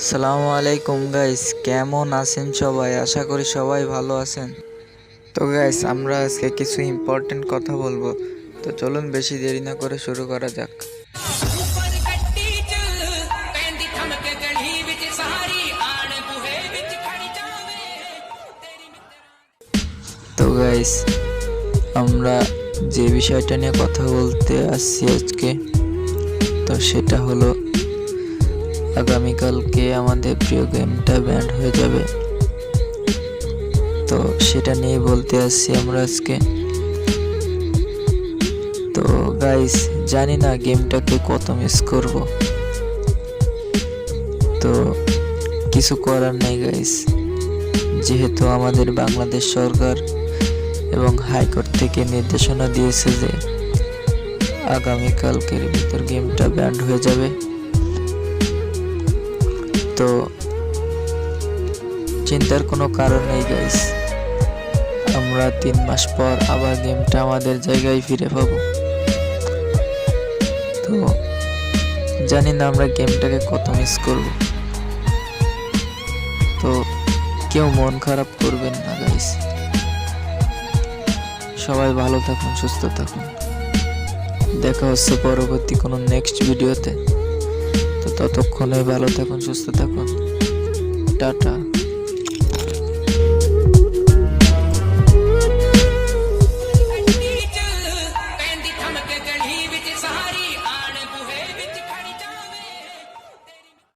সালামু আলাইকুম গাইস, কেমন আছেন সবাই? আশা করি সবাই ভালো আছেন। তো গাইস, আমরা আজকে কিছু ইম্পর্টেন্ট কথা বলবো। তো চলুন বেশি দেরি না করে শুরু করা যাক। তো গাইস, আমরা যে বিষয়টা নিয়ে কথা বলতে আসছি আজকে, তো সেটা হলো আগামীকালকে আমাদের প্রিয় গেমটা ব্যান্ড হয়ে যাবে। তো সেটা নিয়ে বলতে আসছি আমরা আজকে। তো গাইস, জানি না গেমটাকে কত মিস করব। তো কিছু করার নেই গাইস, যেহেতু আমাদের বাংলাদেশ সরকার এবং হাইকোর্ট থেকে নির্দেশনা দিয়েছে যে আগামীকালকের ভিতর গেমটা ব্যান্ড হয়ে যাবে। তো চিন্তার কোনো কারণ নেই গাইস, আমরা 3 মাস পর আবার গেমটা আমাদের জায়গায় ফিরে পাবো। তো জানি না আমরা গেমটাকে কত মিস করব। তো কেউ মন খারাপ করবেন না গাইস, সবাই ভালো থাকুন, সুস্থ থাকুন। দেখা হচ্ছে পরবর্তী কোনো নেক্সট ভিডিওতে। তো ততক্ষণে ভালো থাকুন, সুস্থ থাকুন। টাটা।